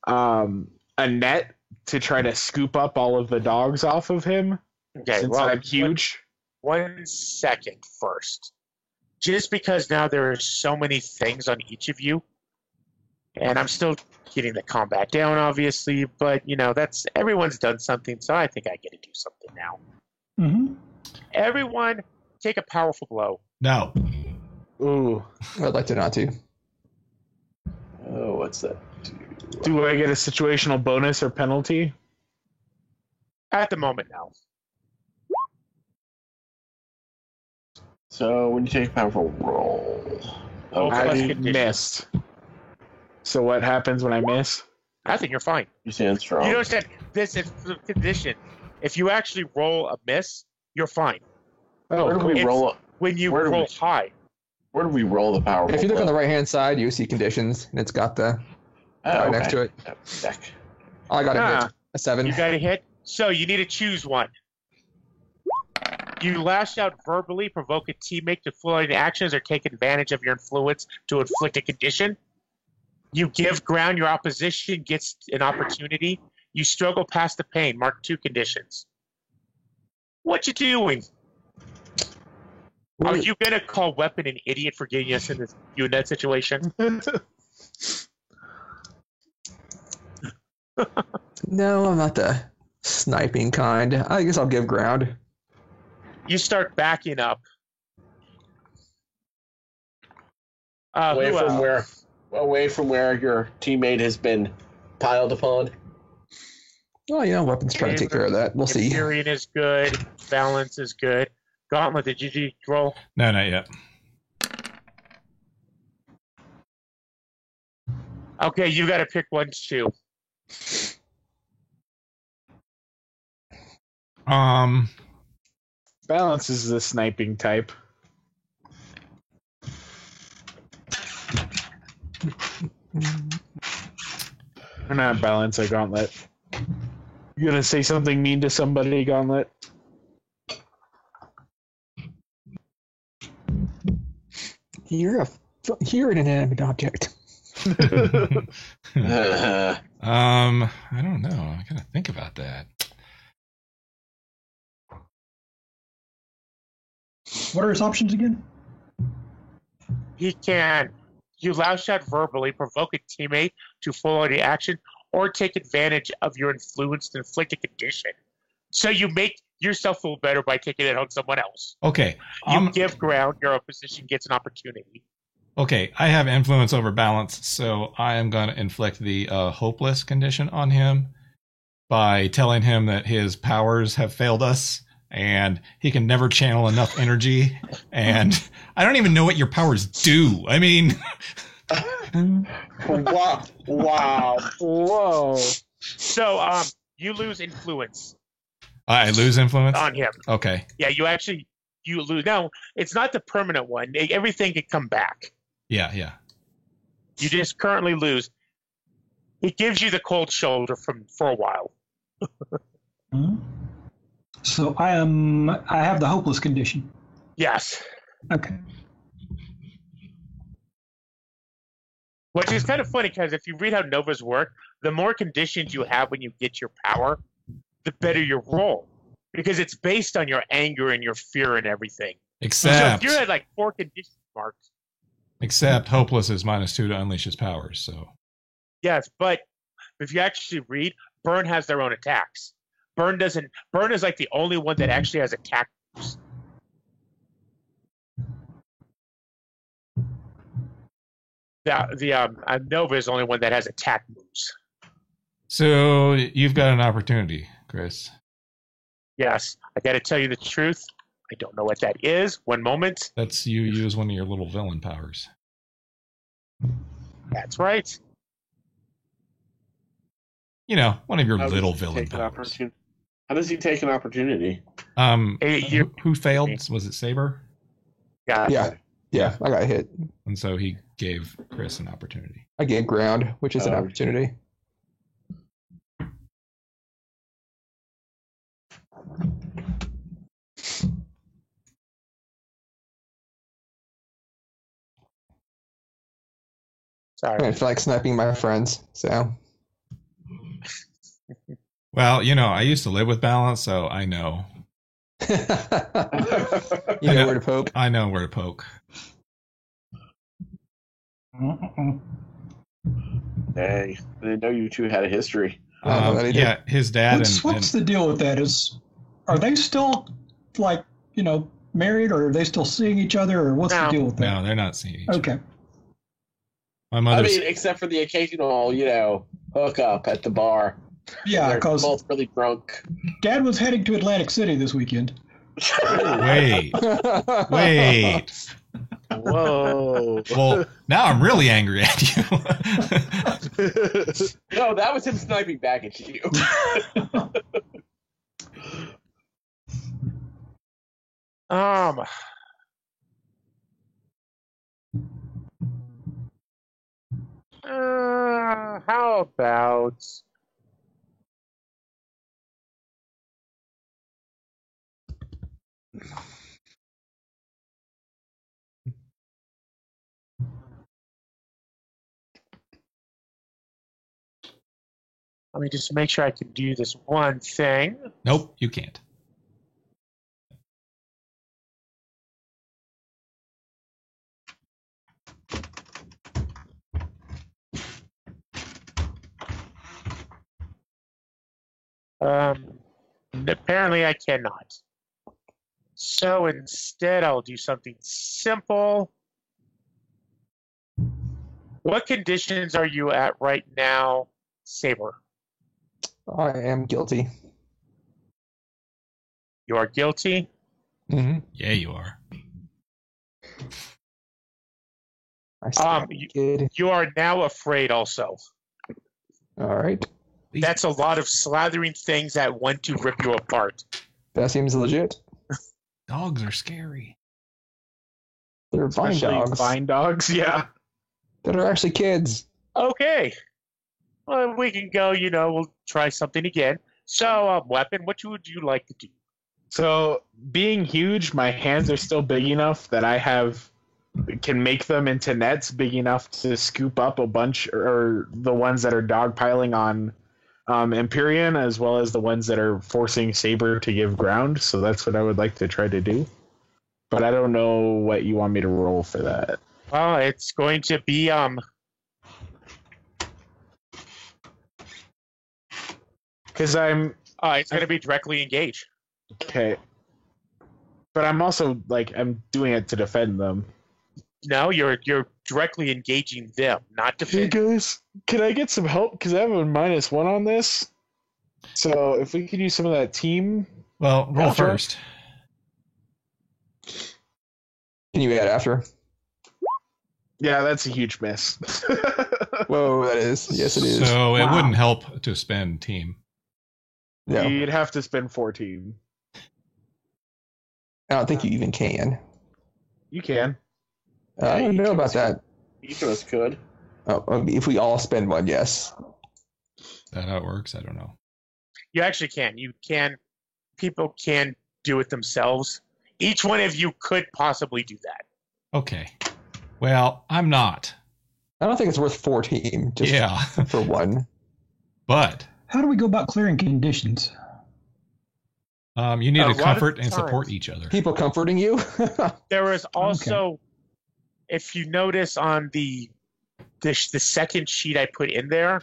a net to try to scoop up all of the dogs off of him. Okay, Since well, I'm huge. 1 second first. Just because now there are so many things on each of you, and I'm still getting the combat down, obviously, but that's everyone's done something, so I think I get to do something now. Mm-hmm. Everyone, take a powerful blow. No. Ooh. I'd like to not to. Oh, what's that? Do I get a situational bonus or penalty? At the moment, now. So when you take a powerful roll, Okay. I Plus condition. missed. So what happens when I miss? I think you're fine. you stand strong. You don't understand. This is the condition. If you actually roll a miss, you're fine. Oh, where do cool. we It's- roll? When you Where do roll we- high, Where do we roll the powerful? If you look on the blow? right hand side, you see conditions, and it's got the Oh, next to it. Deck. I got a Ah. hit, a 7. you got a hit. So you need to choose one. You lash out verbally, provoke a teammate to full out actions, or take advantage of your influence to inflict a condition. You give ground, your opposition gets an opportunity. You struggle past the pain. Mark 2 conditions. What you doing? Are you gonna call Weapon an idiot for getting us in that situation? No, I'm not the sniping kind. I guess I'll give ground. You start backing up. Away who from else? away from where your teammate has been piled upon. Well, weapons trying to take care of that. We'll see. Imperium is good. Balance is good. Gauntlet, did you roll? No, not yet. Okay, you got to pick one, too. Balance is the sniping type. Or not balance, a gauntlet. You gonna say something mean to somebody, Gauntlet? You're an inanimate object. I don't know. I gotta think about that. What are his options again? He can. You lash out verbally, provoke a teammate to full out action, or take advantage of your influence to inflict a condition. So you make yourself feel better by taking it on someone else. Okay. You give ground, your opposition gets an opportunity. Okay, I have influence over balance, so I am going to inflict the hopeless condition on him by telling him that his powers have failed us and he can never channel enough energy. And I don't even know what your powers do. I mean, Wow! Wow! Whoa! So you lose influence I lose influence. on him. Okay. Yeah, you lose. No, it's not the permanent one. Everything can come back. Yeah. You just currently lose. It gives you the cold shoulder for a while. Hmm? So I have the hopeless condition. Yes. Okay. Which is kind of funny because if you read how Novas work, the more conditions you have when you get your power, the better your roll. Because it's based on your anger and your fear and everything. Except So if you're at like 4 condition marks, hopeless is -2 to unleash his powers, so yes, but if you actually read, Burn has their own attacks. Burn is like the only one that actually has attack moves. The Nova is the only one that has attack moves. So you've got an opportunity, Chris. Yes, I got to tell you the truth. I don't know what that is. One moment. That's you use one of your little villain powers. That's right. One of your How does little he villain take an powers. opportunity? How does he take an opportunity? Hey, you- Who failed? Was it Saber? Yeah. Yeah, I got hit. And so he gave Chris an opportunity. I gave ground, which is an opportunity. I Sorry. feel like sniping my friends, so. Well, I used to live with balance, so I know. You know where to poke. I know where to poke. Mm-mm. Dang, I didn't know you two had a history. Yeah, his dad What's the deal with that? Are they still married, or are they still seeing each other, or what's No. the deal with that? No, they're not seeing each other. Okay. My I mother's mean, except for the occasional, hook up at the bar. Yeah, They're because both really drunk. Dad was heading to Atlantic City this weekend. wait. Whoa. Well, now I'm really angry at you. No, that was him sniping back at you. Um. How about let me just make sure I can do this one thing. Nope, you can't. Apparently I cannot. So instead, I'll do something simple. What conditions are you at right now, Saber? I am guilty. You are guilty. Mm-hmm. Yeah, you are. Kid. You are now afraid also. All right. That's a lot of slathering things that want to rip you apart. That seems legit. Dogs are scary. They're vine Especially dogs. Vine dogs, yeah. That are actually kids. Okay. Well, we can go, we'll try something again. So, weapon, what would you like to do? So, being huge, my hands are still big enough that can make them into nets big enough to scoop up a bunch, or the ones that are dogpiling on Empyrean, as well as the ones that are forcing Saber to give ground. So that's what I would like to try to do. But I don't know what you want me to roll for that. Well, it's going to be, Because it's going to be directly engaged. okay. But I'm also, I'm doing it to defend them. No, you're directly engaging them, not Hey defending. guys, can I get some help? Because I have a -1 on this. So if we could use some of that team. Well, roll After? first. Can you add after? Yeah, that's a huge miss. Whoa, that is. Yes, it is. So it Wow. wouldn't help to spend team. No, You'd have to spend 14. I don't think you even can. You can. I don't know about that. Each of us could. Oh, if we all spend one, yes. Is that how it works? I don't know. You actually can. People can do it themselves. Each one of you could possibly do that. Okay. Well, I'm not. I don't think it's worth 14 just Yeah. for one. But How do we go about clearing conditions? you need A to lot of comfort and times- support each other. People comforting you? There is also, if you notice on the second sheet I put in there,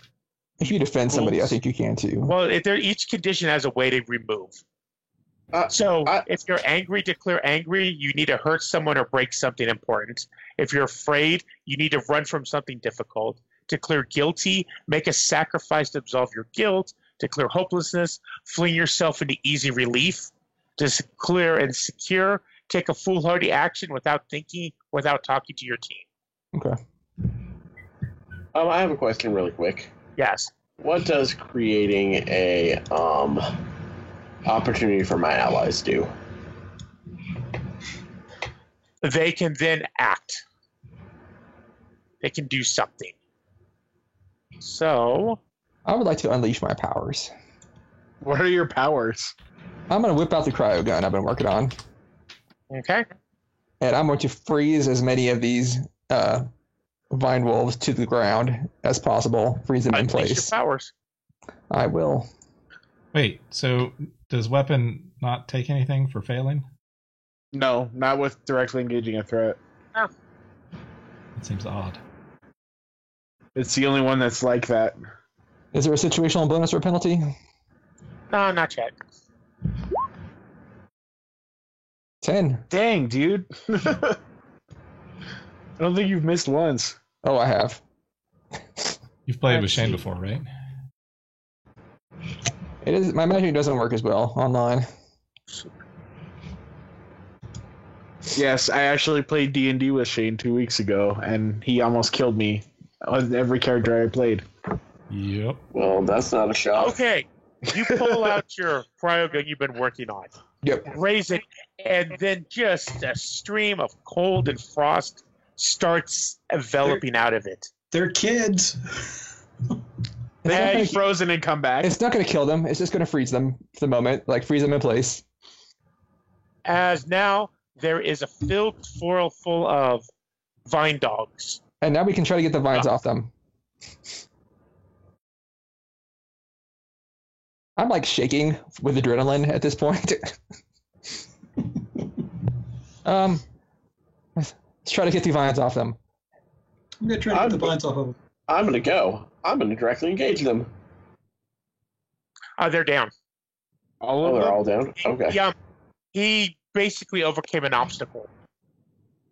If you defend somebody, I think you can too. well, each condition has a way to remove. So if you're angry, declare angry. You need to hurt someone or break something important. If you're afraid, you need to run from something difficult. Declare guilty. Make a sacrifice to absolve your guilt. Declare hopelessness. Fling yourself into easy relief. Declare and secure. Take a foolhardy action without thinking, without talking to your team. Okay. I have a question really quick. Yes. What does creating a opportunity for my allies do? They can then act. They can do something. So, I would like to unleash my powers. What are your powers? I'm going to whip out the cryo gun I've been working on, okay. and I'm going to freeze as many of these vine wolves to the ground as possible, freeze them in Unleash your place. powers. I will. Wait, so does weapon not take anything for failing? No, not with directly engaging a threat. That seems odd. It's the only one that's like that. Is there a situational bonus or penalty? No, not yet. 10. Dang, dude. I don't think you've missed once. Oh, I have. You've played with Let's Shane see. before, right? It is. My magic doesn't work as well online. Yes, I actually played D&D with Shane 2 weeks ago, and he almost killed me on every character I played. Yep. Well, that's not a shot. Okay, you pull out your cryo gun you've been working on, Yep. raise it, and then just a stream of cold and frost starts enveloping out of it. They're kids. It's not They gonna- frozen and come back. It's not going to kill them. It's just going to freeze them for the moment, like freeze them in place. As now there is a filled foil full of vine dogs. And now we can try to get the vines off them. I'm like shaking with adrenaline at this point. Let's try to get the vines off them. I'm gonna try to get the vines off of them. I'm going to go. I'm going to directly engage them. They're down. All Oh, of they're them? all down? Okay. Yeah, he basically overcame an obstacle.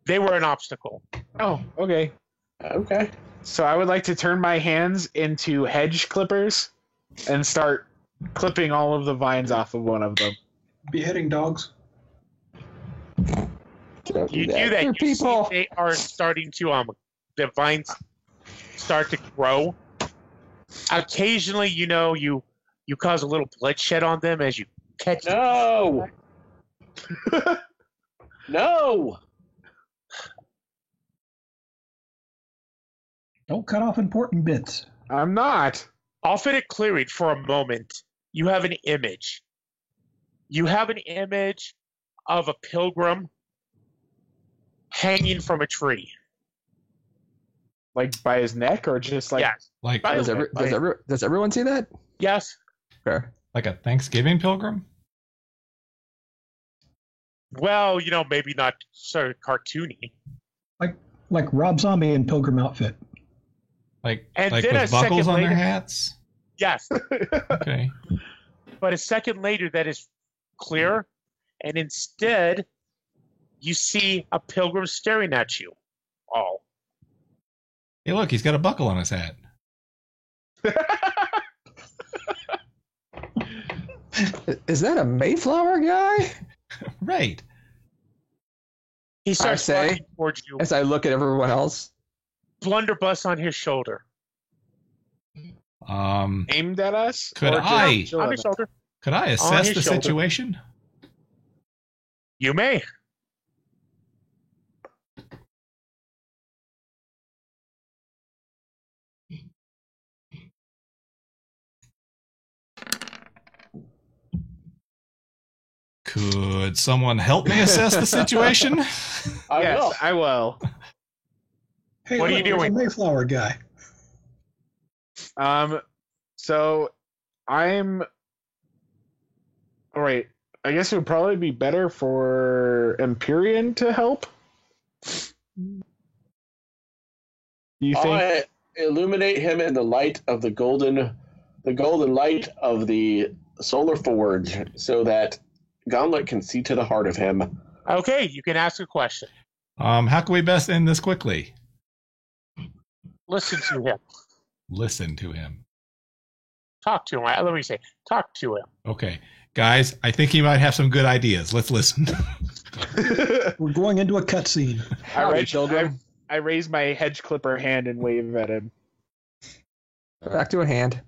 They were an obstacle. Oh, okay. Okay. So I would like to turn my hands into hedge clippers and start clipping all of the vines off of one of them. Beheading dogs. Don't You do that. They're You people. see they are starting to the vines start to grow. Occasionally, you cause a little bloodshed on them as you catch them. No! No! Don't cut off important bits. I'm not. Off in a clearing for a moment, you have an image. You have an image of a pilgrim hanging from a tree. Like by his neck, or just like Yes. Like By the way, Does everyone see that? Yes. Okay. like a Thanksgiving pilgrim? Well, maybe not sort of cartoony. Like Rob Zombie in Pilgrim outfit. Like And like then a with buckles second on their later- hats? Yes. Okay. But a second later, that is clear, and instead, you see a pilgrim staring at you. All. Hey, look, he's got a buckle on his hat. Is that a Mayflower guy? Right. He starts say- walking towards you, As I look at everyone else. blunderbuss on his shoulder. aimed at us. Could or just I- chilling On at his shoulder. Could I assess his the shoulder. situation? You may. Could someone help me assess the situation? I yes, will. I will. Hey, What are look, you there's doing? a Mayflower guy. So I'm. All right. I guess it would probably be better for Empyrean to help. You think? I illuminate him in the light of the golden light of the solar forge, so that Gauntlet can see to the heart of him. Okay, you can ask a question. How can we best end this quickly? Listen to him. Listen to him. Talk to him. Let me say, talk to him. Okay. Guys, I think he might have some good ideas. Let's listen. We're going into a cutscene. Howdy, children. I raise my hedge clipper hand and wave at him. Back to a hand.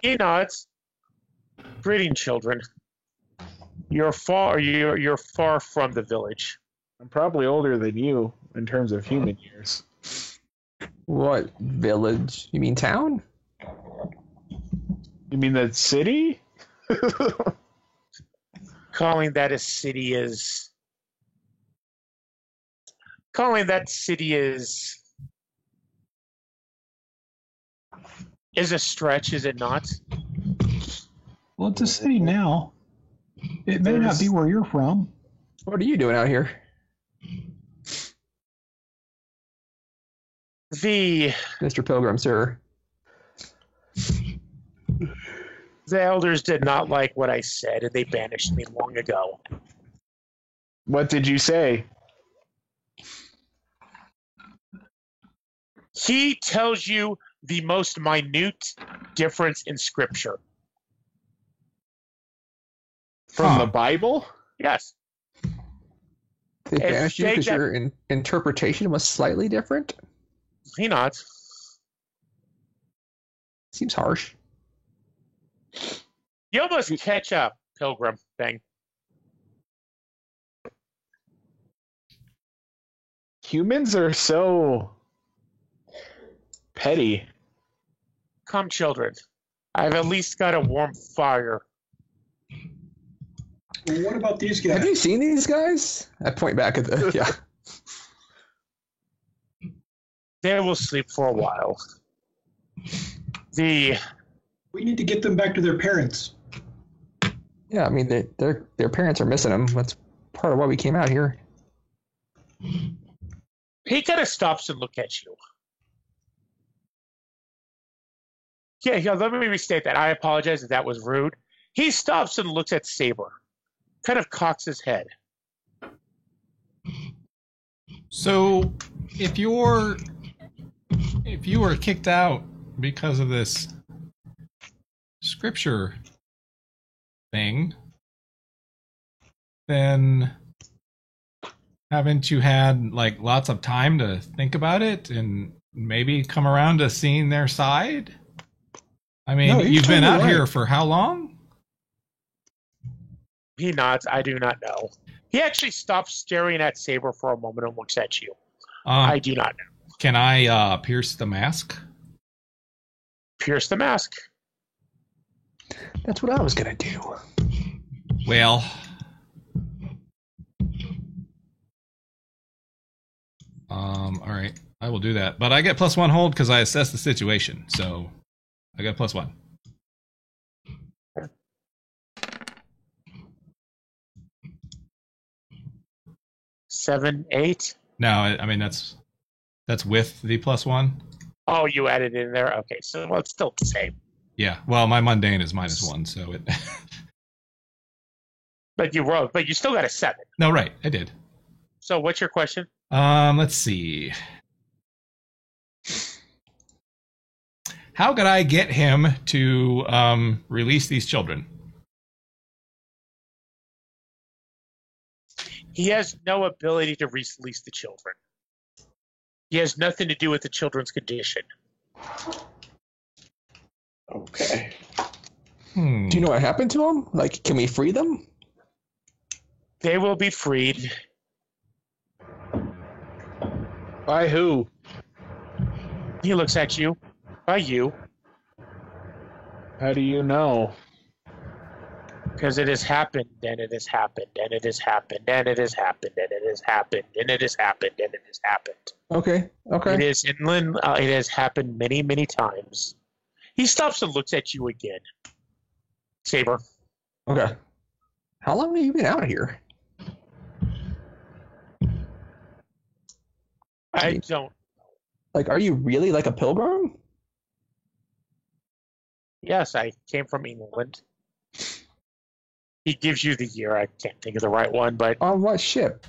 He nods. Greeting, children. You're far from the village. I'm probably older than you in terms of human years. What village? You mean town? You mean the city? Calling that a city is. Calling that city is is a stretch, is it not? Well, it's a city now. It may not be where you're from. What are you doing out here? The Mr. Pilgrim, sir. elders did not like what I said, and they banished me long ago. What did you say? He tells you the most minute difference in Scripture. From the Bible? Yes. They banished you they because get- your interpretation was slightly different? He nods. Seems harsh. You almost catch up, Pilgrim thing. Humans are so petty. Come, children. I've at least got a warm fire. Well, what about these Have guys? you seen these guys? I point back at the yeah. They will sleep for a while. The We need to get them back to their parents. Yeah, I mean their parents are missing them. That's part of why we came out here. he kind of stops and looks at you. Yeah, let me restate that. I apologize if that was rude. He stops and looks at Saber, kind of cocks his head. So, if you were kicked out because of this scripture thing, then haven't you had like lots of time to think about it and maybe come around to seeing their side? I mean, No, you're you've been totally out here right. for how long? He nods. I do not know. He actually stops staring at Saber for a moment and looks at you. I do not know. Can I pierce the mask? Pierce the mask. That's what I was gonna do. Well, all right, I will do that. But I get +1 hold because I assess the situation. So I got +1. Seven, 8. No, I mean that's with the +1. Oh, you added it in there? Okay, so well, it's still the same. Yeah. Well, my mundane is -1, so it. But you wrote, but you still got a 7. No, right, I did. So what's your question? Let's see. How could I get him to release these children? He has no ability to release the children. He has nothing to do with the children's condition. Okay. Hmm. Do you know what happened to them? Like, can we free them? They will be freed. By who? He looks at you. By you. How do you know? Because it has happened, and it has happened, and it has happened, and it has happened, and it has happened, and it has happened, and it has happened. Okay. It is inland. It has happened many, many times. He stops and looks at you again. Saber. Okay. How long have you been out here? I don't. Like, are you really like a pilgrim? Yes, I came from England. He gives you the year. I can't think of the right one, but On what ship?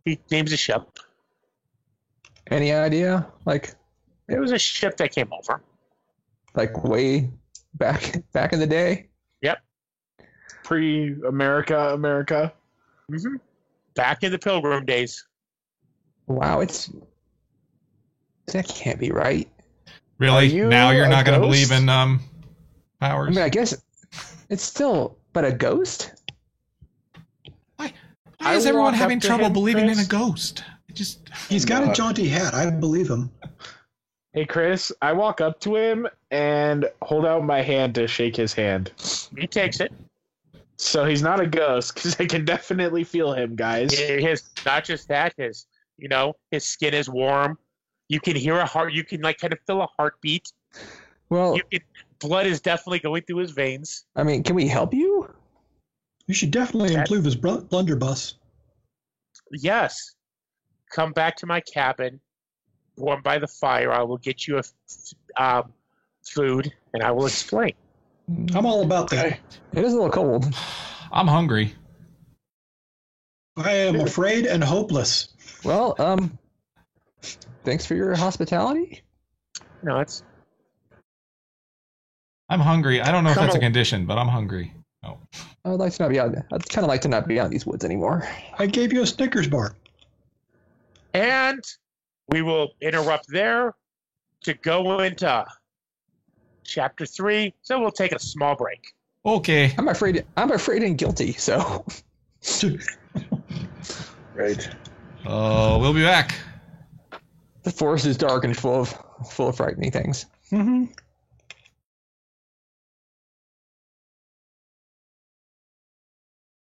he names a ship. Any idea? Like It was a ship that came over. way back in the day? Pre-America, America. Mm-hmm. Back in the Pilgrim days. Wow, that can't be right. Really? Are you Now you're a not going to ghost? believe in I powers? mean, I guess it's still, but a ghost? Why I is everyone walk having up to trouble him, believing in a Chris. ghost? It just He's got a jaunty hat. I believe him. Hey, Chris, I walk up to him and hold out my hand to shake his hand. He takes it. So he's not a ghost, because I can definitely feel him, guys. His not just that. His skin is warm. You can hear a heart. You can like kind of feel a heartbeat. Well, Blood is definitely going through his veins. I mean, can we help you? You should definitely include his blunderbuss. Yes. Come back to my cabin, warm by the fire. I will get you a food, and I will explain. I'm all about that. It is a little cold. I'm hungry. I am afraid and hopeless. Well, thanks for your hospitality. No, it's I'm hungry. I don't know if that's a Come on. condition, but I'm hungry. Oh. I'd like to not be out. I'd kind of like to not be out in these woods anymore. I gave you a Snickers bar. and we will interrupt there to go into chapter 3. So we'll take a small break. Okay. I'm afraid and guilty. So Right. We'll be back. the forest is dark and full of frightening things. Mm-hmm.